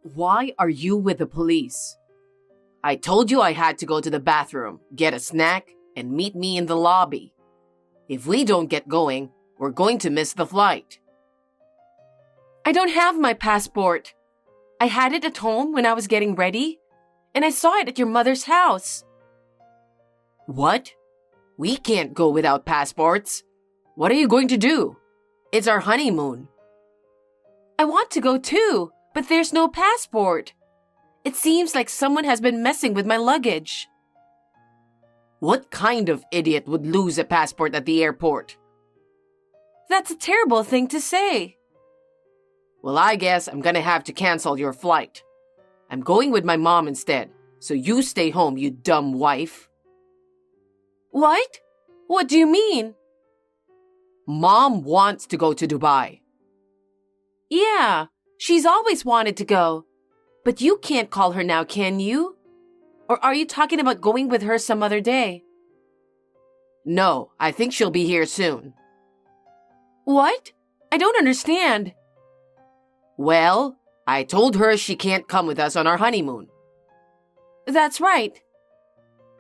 Why are you with the police? I told you I had to go to the bathroom, get a snack, and meet me in the lobby. If we don't get going, we're going to miss the flight. I don't have my passport. I had it at home when I was getting ready, and I saw it at your mother's house. What? We can't go without passports. What are you going to do? It's our honeymoon. I want to go too, but there's no passport. It seems like someone has been messing with my luggage. What kind of idiot would lose a passport at the airport? That's a terrible thing to say. Well, I guess I'm gonna have to cancel your flight. I'm going with my mom instead, so you stay home, you dumb wife. What? What do you mean? Mom wants to go to Dubai. Yeah, she's always wanted to go. But you can't call her now, can you? Or are you talking about going with her some other day? No, I think she'll be here soon. What? I don't understand. Well, I told her she can't come with us on our honeymoon. That's right.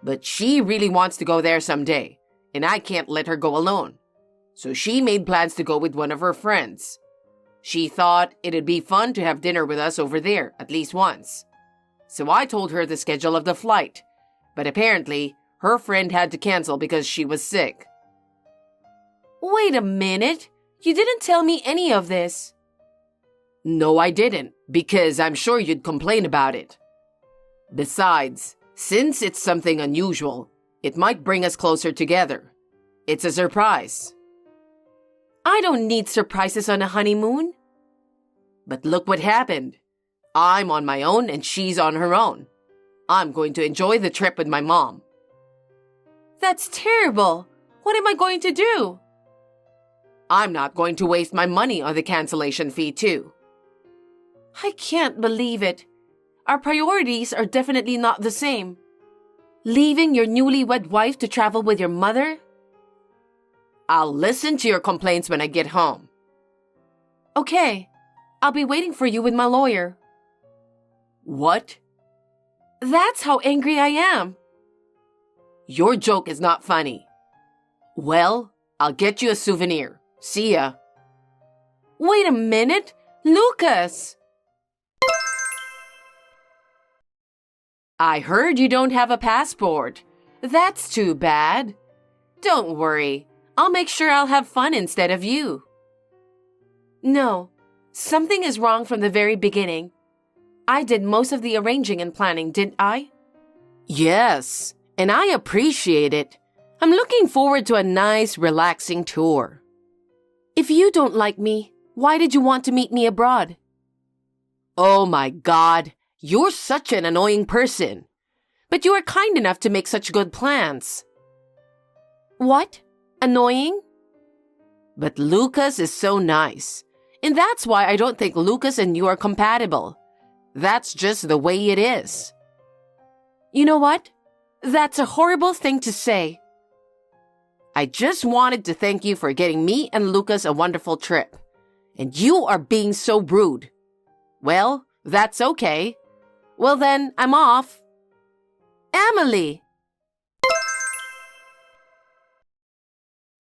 But she really wants to go there someday, and I can't let her go alone. So she made plans to go with one of her friends. She thought it'd be fun to have dinner with us over there, at least once. So I told her the schedule of the flight, but apparently her friend had to cancel because she was sick. Wait a minute. You didn't tell me any of this. No, I didn't, because I'm sure you'd complain about it. Besides, since it's something unusual, it might bring us closer together. It's a surprise. I don't need surprises on a honeymoon. But look what happened. I'm on my own and she's on her own. I'm going to enjoy the trip with my mom. That's terrible. What am I going to do? I'm not going to waste my money on the cancellation fee too. I can't believe it. Our priorities are definitely not the same. Leaving your newlywed wife to travel with your mother? I'll listen to your complaints when I get home. Okay, I'll be waiting for you with my lawyer. What? That's how angry I am. Your joke is not funny. Well, I'll get you a souvenir. See ya. Wait a minute, Lucas! I heard you don't have a passport. That's too bad. Don't worry. I'll make sure I'll have fun instead of you. No, something is wrong from the very beginning. I did most of the arranging and planning, didn't I? Yes, and I appreciate it. I'm looking forward to a nice, relaxing tour. If you don't like me, why did you want to meet me abroad? Oh my God, you're such an annoying person. But you are kind enough to make such good plans. What? Annoying? But Lucas is so nice. And that's why I don't think Lucas and you are compatible. That's just the way it is. You know what? That's a horrible thing to say. I just wanted to thank you for getting me and Lucas a wonderful trip. And you are being so rude. Well, that's okay. Well then, I'm off. Emily!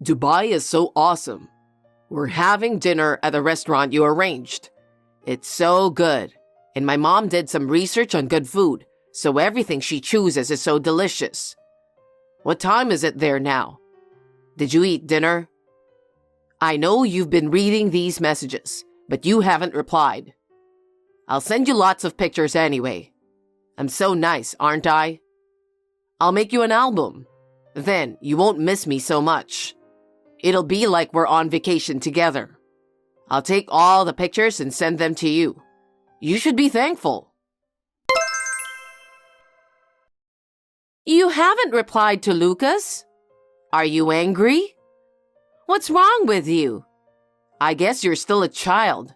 Dubai is so awesome. We're having dinner at a restaurant you arranged. It's so good. And my mom did some research on good food, so everything she chooses is so delicious. What time is it there now? Did you eat dinner? I know you've been reading these messages, but you haven't replied. I'll send you lots of pictures anyway. I'm so nice, aren't I? I'll make you an album. Then you won't miss me so much. It'll be like we're on vacation together. I'll take all the pictures and send them to you. You should be thankful. You haven't replied to Lucas. Are you angry? What's wrong with you? I guess you're still a child.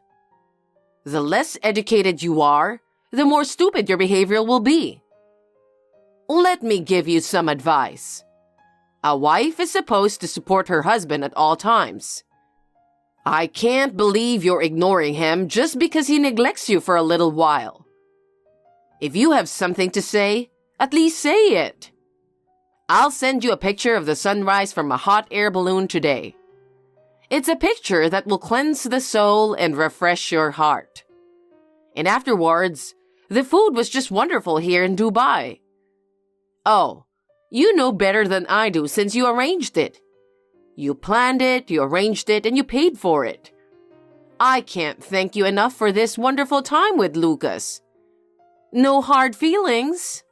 The less educated you are, the more stupid your behavior will be. Let me give you some advice. A wife is supposed to support her husband at all times. I can't believe you're ignoring him just because he neglects you for a little while. If you have something to say, at least say it. I'll send you a picture of the sunrise from a hot air balloon today. It's a picture that will cleanse the soul and refresh your heart. And afterwards, the food was just wonderful here in Dubai. Oh, you know better than I do since you arranged it. You planned it, you arranged it, and you paid for it. I can't thank you enough for this wonderful time with Lucas. No hard feelings.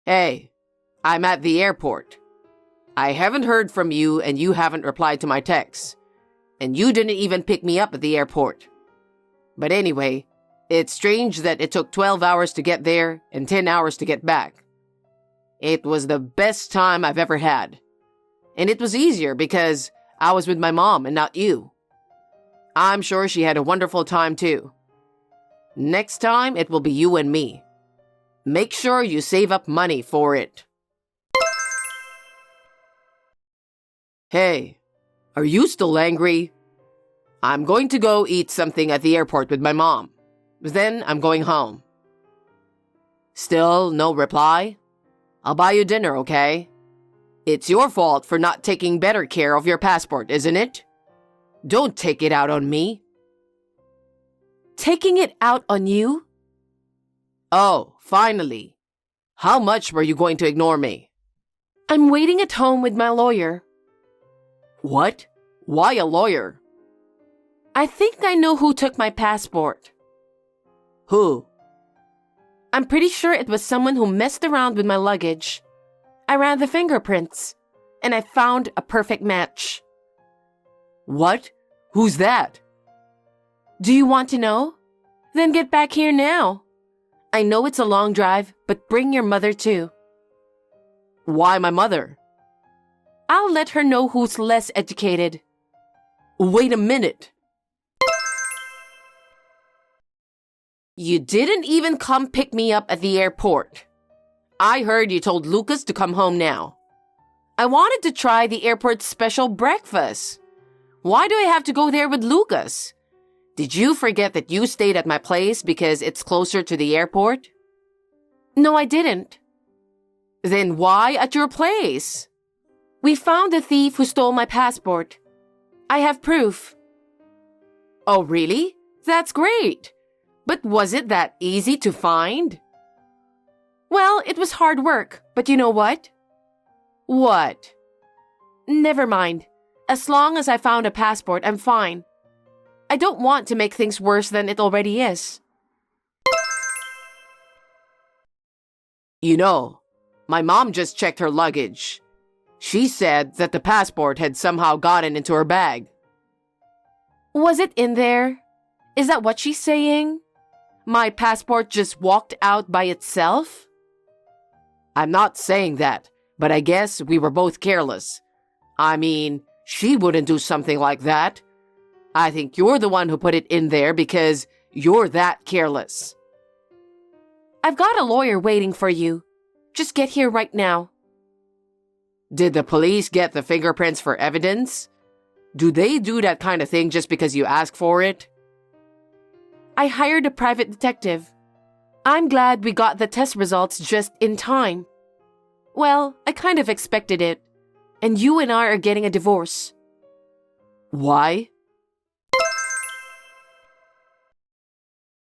Hey, I'm at the airport. I haven't heard from you and you haven't replied to my texts. And you didn't even pick me up at the airport. But anyway, it's strange that it took 12 hours to get there and 10 hours to get back. It was the best time I've ever had. And it was easier because I was with my mom and not you. I'm sure she had a wonderful time too. Next time, it will be you and me. Make sure you save up money for it. Hey, are you still angry? I'm going to go eat something at the airport with my mom. Then I'm going home. Still no reply? I'll buy you dinner, okay? It's your fault for not taking better care of your passport, isn't it? Don't take it out on me. Taking it out on you? Oh, finally. How much were you going to ignore me? I'm waiting at home with my lawyer. What? Why a lawyer? I think I know who took my passport. Who? I'm pretty sure it was someone who messed around with my luggage. I ran the fingerprints, and I found a perfect match. What? Who's that? Do you want to know? Then get back here now. I know it's a long drive, but bring your mother too. Why my mother? I'll let her know who's less educated. Wait a minute. You didn't even come pick me up at the airport. I heard you told Lucas to come home now. I wanted to try the airport's special breakfast. Why do I have to go there with Lucas? Did you forget that you stayed at my place because it's closer to the airport? No, I didn't. Then why at your place? We found the thief who stole my passport. I have proof. Oh, really? That's great. But was it that easy to find? Well, it was hard work, but you know what? What? Never mind. As long as I found a passport, I'm fine. I don't want to make things worse than it already is. You know, my mom just checked her luggage. She said that the passport had somehow gotten into her bag. Was it in there? Is that what she's saying? My passport just walked out by itself? I'm not saying that, but I guess we were both careless. I mean, she wouldn't do something like that. I think you're the one who put it in there because you're that careless. I've got a lawyer waiting for you. Just get here right now. Did the police get the fingerprints for evidence? Do they do that kind of thing just because you ask for it? I hired a private detective. I'm glad we got the test results just in time. Well, I kind of expected it. And you and I are getting a divorce. Why?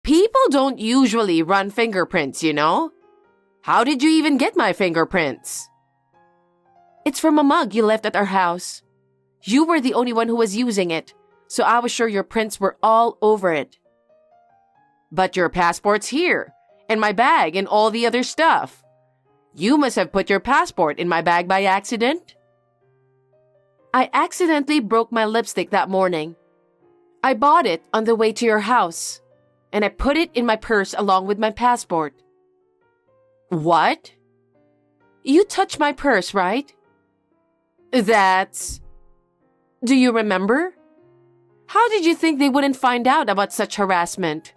People don't usually run fingerprints, you know? How did you even get my fingerprints? It's from a mug you left at our house. You were the only one who was using it, so I was sure your prints were all over it. But your passport's here, and my bag and all the other stuff. You must have put your passport in my bag by accident. I accidentally broke my lipstick that morning. I bought it on the way to your house, and I put it in my purse along with my passport. What? You touched my purse, right? That's... Do you remember? How did you think they wouldn't find out about such harassment?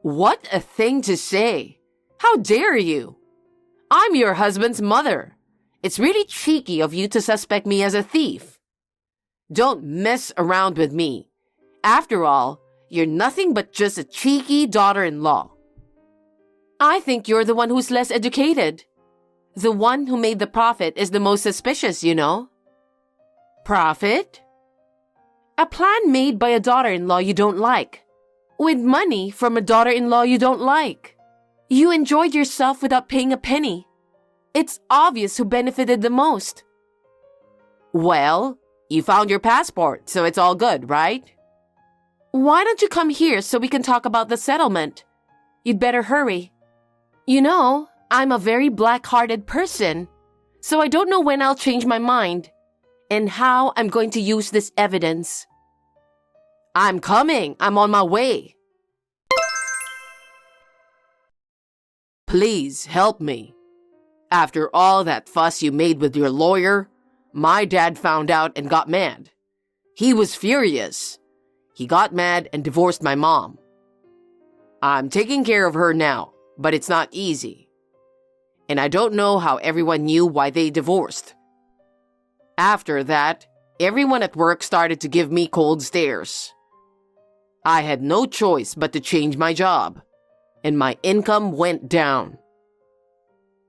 What a thing to say. How dare you? I'm your husband's mother. It's really cheeky of you to suspect me as a thief. Don't mess around with me. After all, You're nothing but just a cheeky daughter-in-law. I think you're the one who's less educated. The one who made the profit is the most suspicious, you know. Profit? A plan made by a daughter-in-law you don't like. With money from a daughter-in-law you don't like. You enjoyed yourself without paying a penny. It's obvious who benefited the most. Well, you found your passport, so it's all good, right? Why don't you come here so we can talk about the settlement? You'd better hurry. You know, I'm a very black-hearted person, so I don't know when I'll change my mind and how I'm going to use this evidence. I'm coming. I'm on my way. Please help me. After all that fuss you made with your lawyer, my dad found out and got mad. He was furious. He got mad and divorced my mom. I'm taking care of her now, but it's not easy. And I don't know how everyone knew why they divorced. After that, everyone at work started to give me cold stares. I had no choice but to change my job, and my income went down.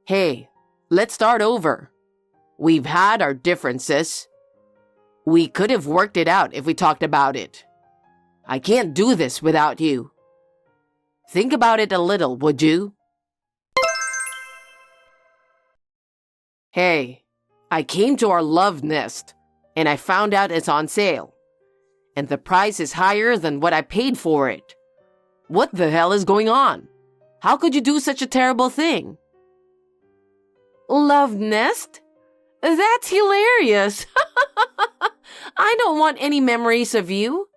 Hey, let's start over. We've had our differences. We could have worked it out if we talked about it. I can't do this without you. Think about it a little, would you? Hey, I came to our love nest, and I found out it's on sale. And the price is higher than what I paid for it. What the hell is going on? How could you do such a terrible thing? Love nest? That's hilarious. I don't want any memories of you.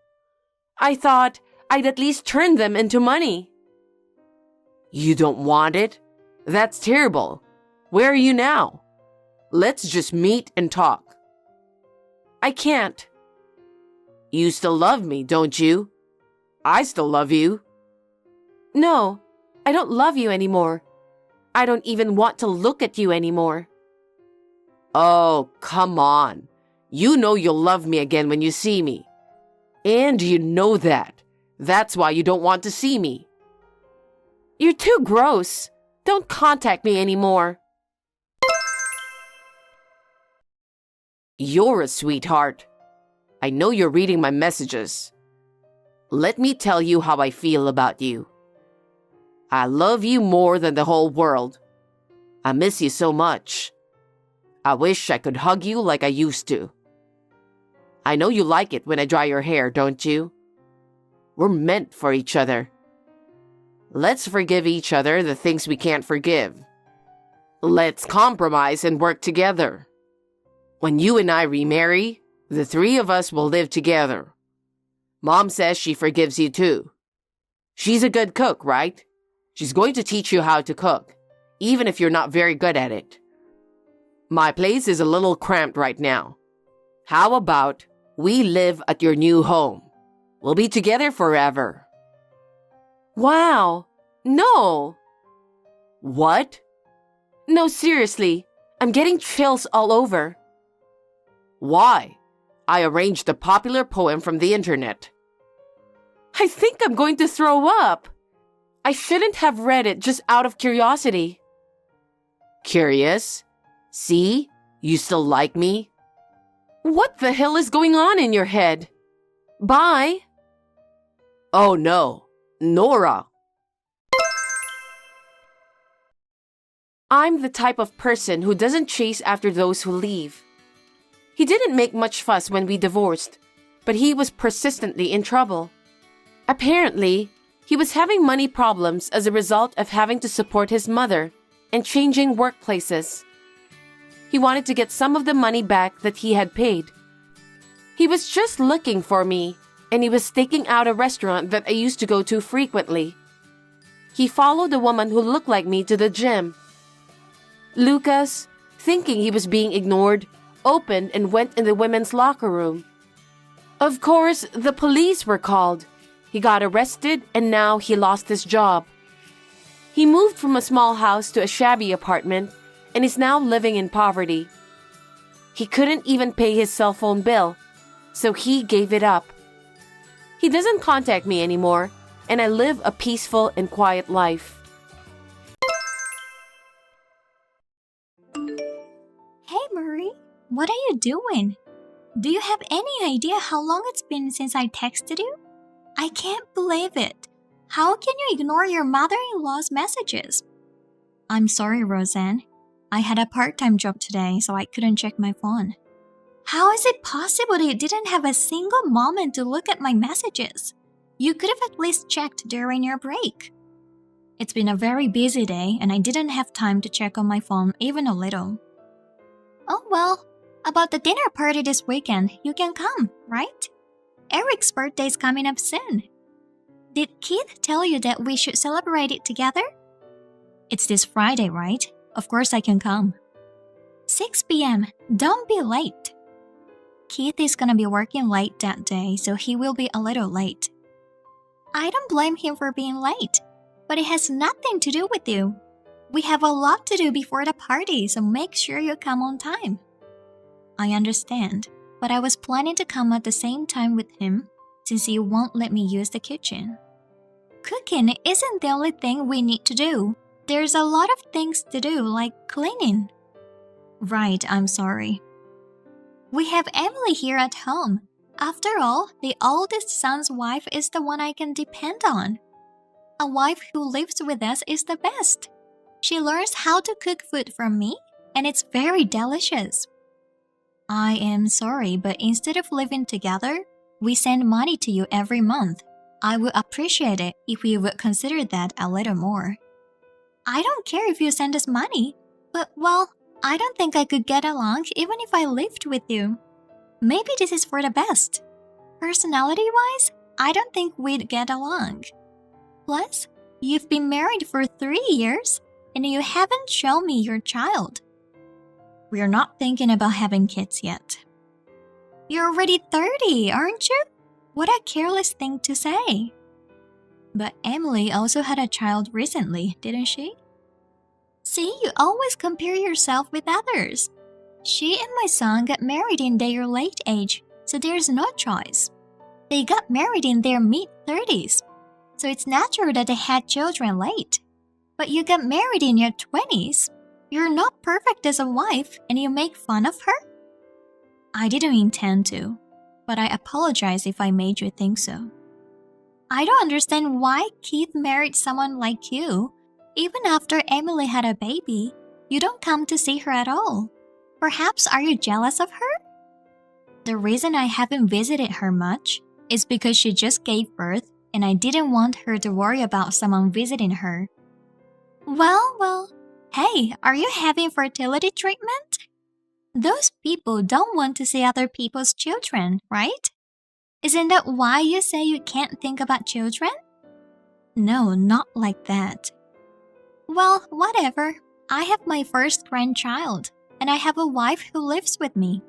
I thought I'd at least turn them into money. You don't want it? That's terrible. Where are you now? Let's just meet and talk. I can't. You still love me, don't you? I still love you. No, I don't love you anymore. I don't even want to look at you anymore. Oh, come on. You know you'll love me again when you see me. And you know that. That's why you don't want to see me. You're too gross. Don't contact me anymore. You're a sweetheart. I know you're reading my messages. Let me tell you how I feel about you. I love you more than the whole world. I miss you so much. I wish I could hug you like I used to. I know you like it when I dry your hair, don't you? We're meant for each other. Let's forgive each other the things we can't forgive. Let's compromise and work together. When you and I remarry, the three of us will live together. Mom says she forgives you too. She's a good cook, right? She's going to teach you how to cook, even if you're not very good at it. My place is a little cramped right now. How about we live at your new home? We'll be together forever. Wow. No. What? No, seriously. I'm getting chills all over. Why? I arranged a popular poem from the internet. I think I'm going to throw up. I shouldn't have read it just out of curiosity. Curious? See? You still like me? What the hell is going on in your head? Bye. Oh no. Nora. I'm the type of person who doesn't chase after those who leave. He didn't make much fuss when we divorced, but he was persistently in trouble. Apparently, he was having money problems as a result of having to support his mother and changing workplaces. He wanted to get some of the money back that he had paid. He was just looking for me, and he was staking out a restaurant that I used to go to frequently. He followed a woman who looked like me to the gym. Lucas, thinking he was being ignored, opened and went in the women's locker room. Of course, the police were called. He got arrested and now he lost his job. He moved from a small house to a shabby apartment and is now living in poverty. He couldn't even pay his cell phone bill, so he gave it up. He doesn't contact me anymore, and I live a peaceful and quiet life. Hey Marie, what are you doing? Do you have any idea how long it's been since I texted you? I can't believe it. How can you ignore your mother-in-law's messages? I'm sorry, Roseanne. I had a part-time job today, so I couldn't check my phone. How is it possible that you didn't have a single moment to look at my messages? You could have at least checked during your break. It's been a very busy day, and I didn't have time to check on my phone even a little. Oh well, about the dinner party this weekend, you can come, right? Eric's birthday is coming up soon. Did Keith tell you that we should celebrate it together? It's this Friday, right? Of course I can come. 6 p.m. Don't be late. Keith is gonna be working late that day, so he will be a little late. I don't blame him for being late, but it has nothing to do with you. We have a lot to do before the party, so make sure you come on time. I understand, but I was planning to come at the same time with him since you won't let me use the kitchen. Cooking isn't the only thing we need to do. There's a lot of things to do, like cleaning. Right, I'm sorry. We have Emily here at home. After all, the oldest son's wife is the one I can depend on. A wife who lives with us is the best. She learns how to cook food from me, and it's very delicious. I am sorry, but instead of living together, we send money to you every month. I would appreciate it if you would consider that a little more. I don't care if you send us money, but well, I don't think I could get along even if I lived with you. Maybe this is for the best. Personality-wise, I don't think we'd get along. Plus, you've been married for 3 years, and you haven't shown me your child. We're not thinking about having kids yet. You're already 30, aren't you? What a careless thing to say. But Emily also had a child recently, didn't she? See, you always compare yourself with others. She and my son got married in their late age, so there's no choice. They got married in their mid-30s, so it's natural that they had children late. But you got married in your 20s. You're not perfect as a wife, and you make fun of her? I didn't intend to, but I apologize if I made you think so. I don't understand why Keith married someone like you. Even after Emily had a baby, you don't come to see her at all. Perhaps are you jealous of her? The reason I haven't visited her much is because she just gave birth and I didn't want her to worry about someone visiting her. Well, hey, are you having fertility treatment? Those people don't want to see other people's children, right? Isn't that why you say you can't think about children? No, not like that. Well, whatever. I have my first grandchild, and I have a wife who lives with me.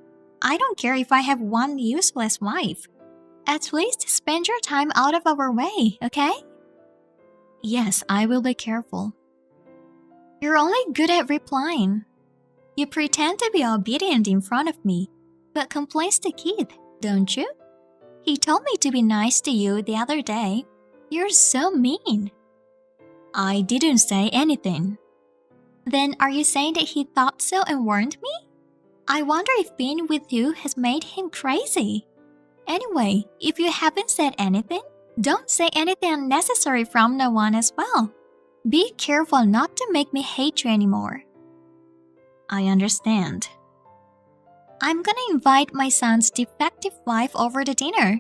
I don't care if I have one useless wife. At least spend your time out of our way, okay? Yes, I will be careful. You're only good at replying. You pretend to be obedient in front of me, but complains to Keith, don't you? He told me to be nice to you the other day. You're so mean. I didn't say anything. Then are you saying that he thought so and warned me? I wonder if being with you has made him crazy. Anyway, if you haven't said anything, don't say anything unnecessary from now on as well. Be careful not to make me hate you anymore. I understand. I'm gonna invite my son's defective wife over to dinner,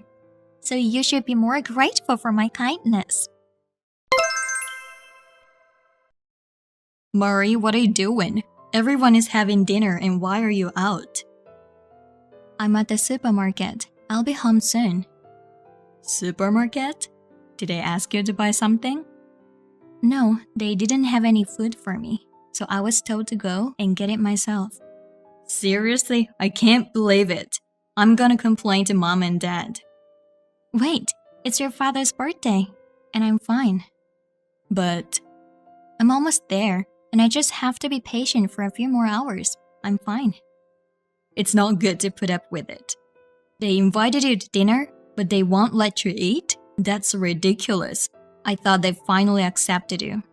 so you should be more grateful for my kindness. Murray, what are you doing? Everyone is having dinner and why are you out? I'm at the supermarket. I'll be home soon. Supermarket? Did they ask you to buy something? No, they didn't have any food for me, so I was told to go and get it myself. Seriously? I can't believe it. I'm gonna complain to mom and dad. Wait, it's your father's birthday, and I'm fine. But I'm almost there, and I just have to be patient for a few more hours. I'm fine. It's not good to put up with it. They invited you to dinner, But they won't let you eat? That's ridiculous. I thought they finally accepted you.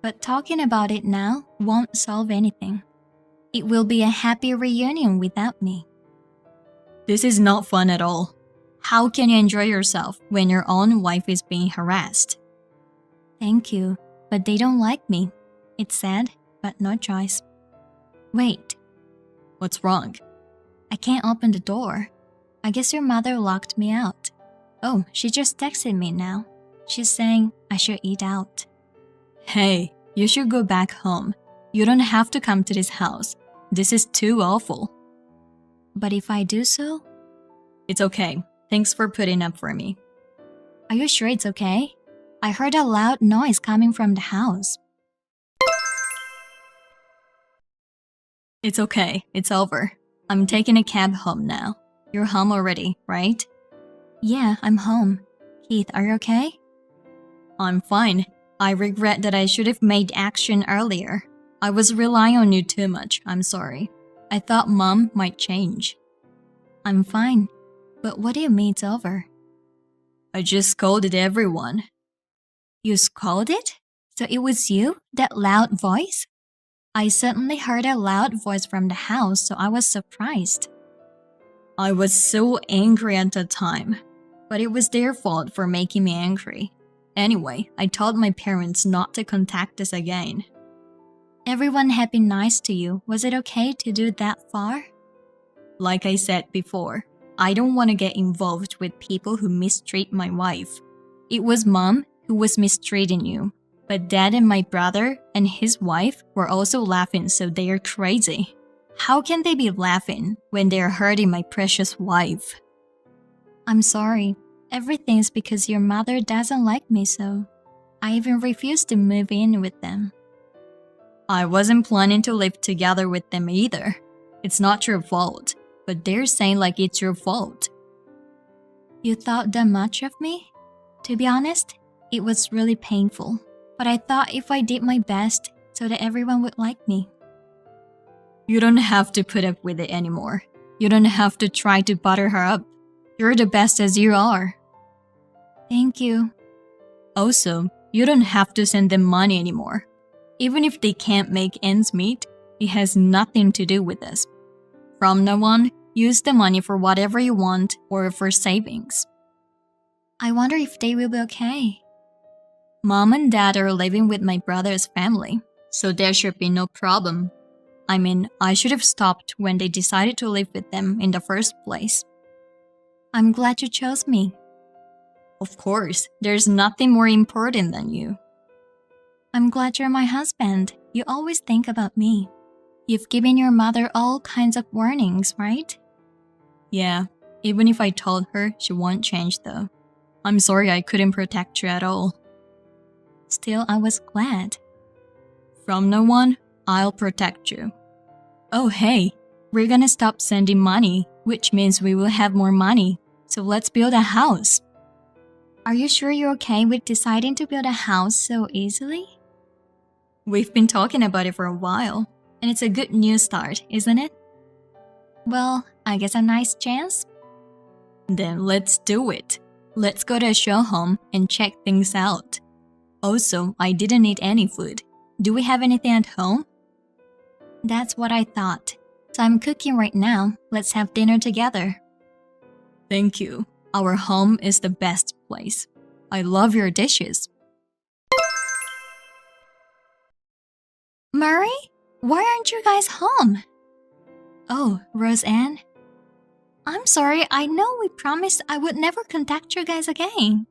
But talking about it now won't solve anything. It will be a happy reunion without me. This is not fun at all. How can you enjoy yourself when your own wife is being harassed? Thank you, but they don't like me. It's sad, but no choice. Wait. What's wrong? I can't open the door. I guess your mother locked me out. Oh, she just texted me now. She's saying I should eat out. Hey, you should go back home. You don't have to come to this house. This is too awful. But if I do so? It's okay. Thanks for putting up for me. Are you sure it's okay? I heard a loud noise coming from the house. It's okay. It's over. I'm taking a cab home now. You're home already, right? Yeah, I'm home. Keith, are you okay? I'm fine. I regret that I should have made action earlier. I was relying on you too much. I'm sorry. I thought Mom might change. I'm fine. But what do you mean it's over? I just scolded everyone. You scolded? So it was you? That loud voice? I suddenly heard a loud voice from the house, so I was surprised. I was so angry at the time, but it was their fault for making me angry. Anyway, I told my parents not to contact us again. Everyone had been nice to you. Was it okay to do that far? Like I said before, I don't want to get involved with people who mistreat my wife. It was Mom who was mistreating you, but Dad and my brother and his wife were also laughing, so they are crazy. How can they be laughing when they are hurting my precious wife? I'm sorry. Everything's because your mother doesn't like me, so I even refused to move in with them. I wasn't planning to live together with them either. It's not your fault, but they're saying like it's your fault. You thought that much of me? To be honest, it was really painful, but I thought if I did my best so that everyone would like me. You don't have to put up with it anymore. You don't have to try to butter her up. You're the best as you are. Thank you. Also, you don't have to send them money anymore. Even if they can't make ends meet, it has nothing to do with us. From now on, use the money for whatever you want or for savings. I wonder if they will be okay. Mom and Dad are living with my brother's family, so there should be no problem. I mean, I should have stopped when they decided to live with them in the first place. I'm glad you chose me. Of course, there's nothing more important than you. I'm glad you're my husband. You always think about me. You've given your mother all kinds of warnings, right? Yeah, even if I told her, she won't change though. I'm sorry I couldn't protect you at all. Still, I was glad. From now on, I'll protect you. Oh hey, we're gonna stop sending money, which means we will have more money. So let's build a house. Are you sure you're okay with deciding to build a house so easily? We've been talking about it for a while, and it's a good new start, isn't it? Well, I guess a nice chance. Then let's do it. Let's go to a show home and check things out. Also, I didn't eat any food. Do we have anything at home? That's what I thought. So I'm cooking right now. Let's have dinner together. Thank you. Our home is the best place. I love your dishes. Murray? Why aren't you guys home? Oh, Roseanne? I'm sorry, I know we promised I would never contact you guys again.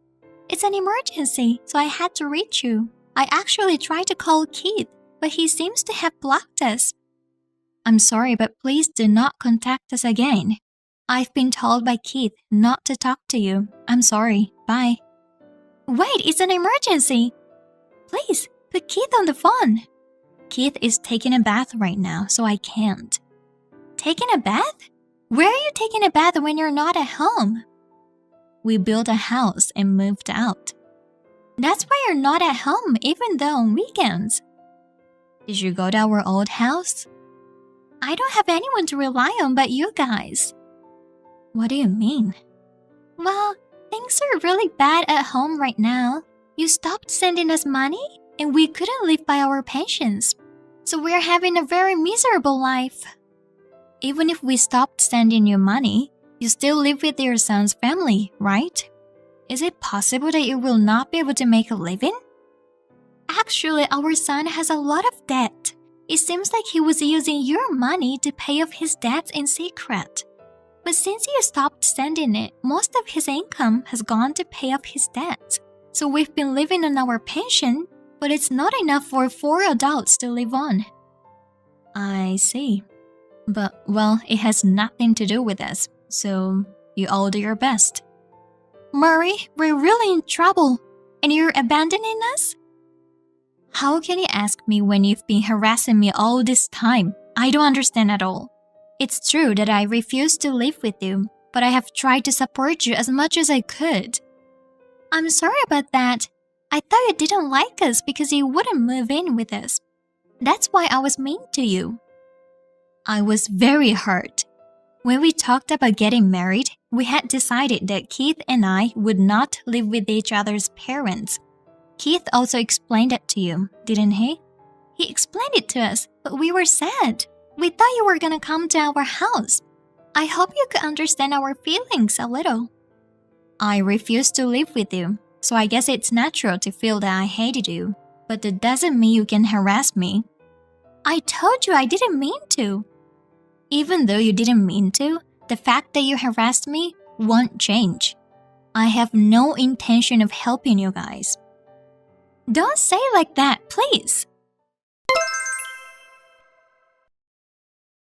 It's an emergency, so I had to reach you. I actually tried to call Keith, but he seems to have blocked us. I'm sorry, but please do not contact us again. I've been told by Keith not to talk to you. I'm sorry. Bye. Wait, it's an emergency. Please, put Keith on the phone. Keith is taking a bath right now, so I can't. Taking a bath? Where are you taking a bath when you're not at home? We built a house and moved out. That's why you're not at home, even though on weekends. Did you go to our old house? I don't have anyone to rely on but you guys. What do you mean? Well, things are really bad at home right now. You stopped sending us money, and we couldn't live by our pensions. So we're having a very miserable life. Even if we stopped sending you money, you still live with your son's family, right? Is it possible that you will not be able to make a living? Actually, our son has a lot of debt. It seems like he was using your money to pay off his debts in secret. But since you stopped sending it, most of his income has gone to pay off his debts. So we've been living on our pension, but it's not enough for 4 adults to live on. I see. But, well, it has nothing to do with us, so you all do your best. Murray, we're really in trouble, and you're abandoning us? How can you ask me when you've been harassing me all this time? I don't understand at all. It's true that I refuse to live with you, but I have tried to support you as much as I could. I'm sorry about that. I thought you didn't like us because you wouldn't move in with us. That's why I was mean to you. I was very hurt. When we talked about getting married, we had decided that Keith and I would not live with each other's parents. Keith also explained it to you, didn't he? He explained it to us, but we were sad. We thought you were gonna come to our house. I hope you could understand our feelings a little. I refused to live with you, so I guess it's natural to feel that I hated you, but that doesn't mean you can harass me. I told you I didn't mean to. Even though you didn't mean to, the fact that you harassed me won't change. I have no intention of helping you guys. Don't say it like that, please.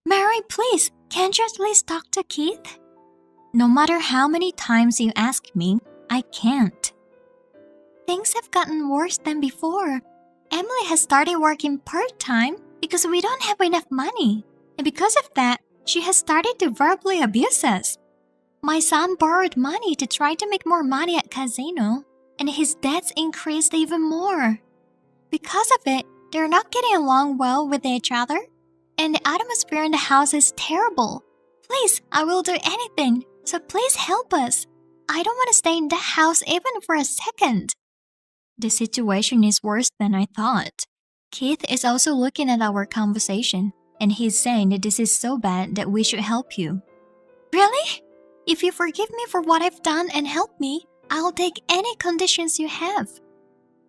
Mary, please, can't you at least talk to Keith? No matter how many times you ask me, I can't. Things have gotten worse than before. Emily has started working part-time because we don't have enough money. And because of that, she has started to verbally abuse us. My son borrowed money to try to make more money at casino, and his debts increased even more. Because of it, they're not getting along well with each other, and the atmosphere in the house is terrible. Please, I will do anything, so please help us. I don't want to stay in that house even for a second. The situation is worse than I thought. Keith is also looking at our conversation, and he's saying that this is so bad that we should help you. Really? If you forgive me for what I've done and help me, I'll take any conditions you have.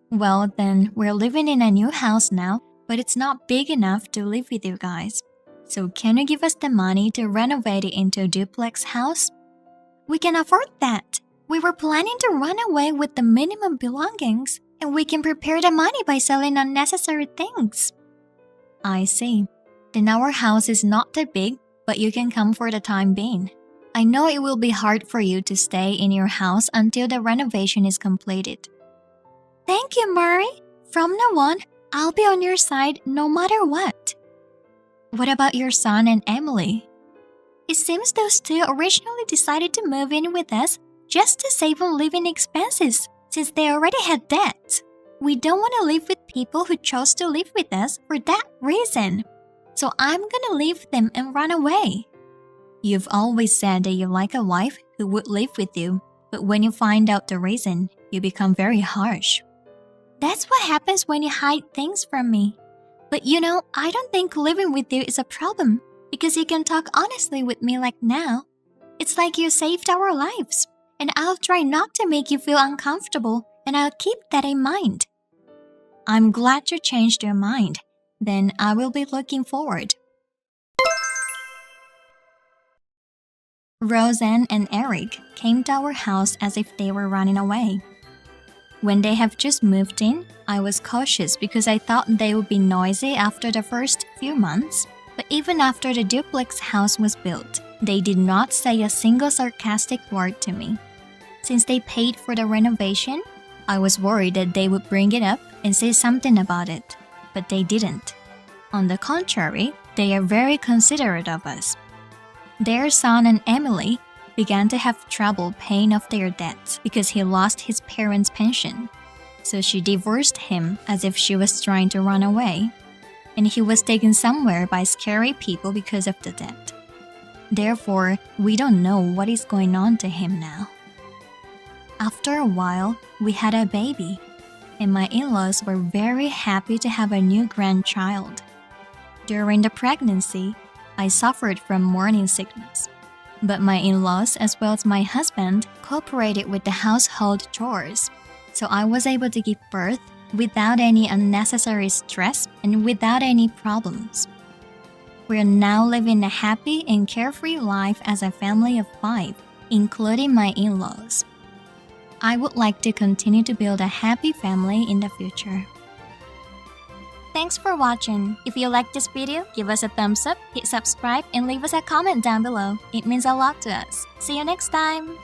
Well, then, we're living in a new house now, but it's not big enough to live with you guys. So can you give us the money to renovate it into a duplex house? We can afford that. We were planning to run away with the minimum belongings, and we can prepare the money by selling unnecessary things. I see. Then our house is not that big, but you can come for the time being. I know it will be hard for you to stay in your house until the renovation is completed. Thank you, Murray. From now on, I'll be on your side no matter what. What about your son and Emily? It seems those two originally decided to move in with us just to save on living expenses since they already had debt. We don't want to live with people who chose to live with us for that reason. So I'm gonna leave them and run away. You've always said that you like a wife who would live with you, but when you find out the reason, you become very harsh. That's what happens when you hide things from me. But you know, I don't think living with you is a problem because you can talk honestly with me like now. It's like you saved our lives, and I'll try not to make you feel uncomfortable, and I'll keep that in mind. I'm glad you changed your mind. Then I will be looking forward. Roseanne and Eric came to our house as if they were running away. When they have just moved in, I was cautious because I thought they would be noisy after the first few months. But even after the duplex house was built, they did not say a single sarcastic word to me. Since they paid for the renovation, I was worried that they would bring it up and say something about it. But they didn't. On the contrary, they are very considerate of us. Their son and Emily began to have trouble paying off their debts because he lost his parents' pension. So she divorced him as if she was trying to run away, and he was taken somewhere by scary people because of the debt. Therefore, we don't know what is going on to him now. After a while, we had a baby, and my in-laws were very happy to have a new grandchild. During the pregnancy, I suffered from morning sickness, but my in-laws as well as my husband cooperated with the household chores, so I was able to give birth without any unnecessary stress and without any problems. We are now living a happy and carefree life as a family of 5, including my in-laws. I would like to continue to build a happy family in the future. Thanks for watching. If you liked this video, give us a thumbs up, hit subscribe, and leave us a comment down below. It means a lot to us. See you next time!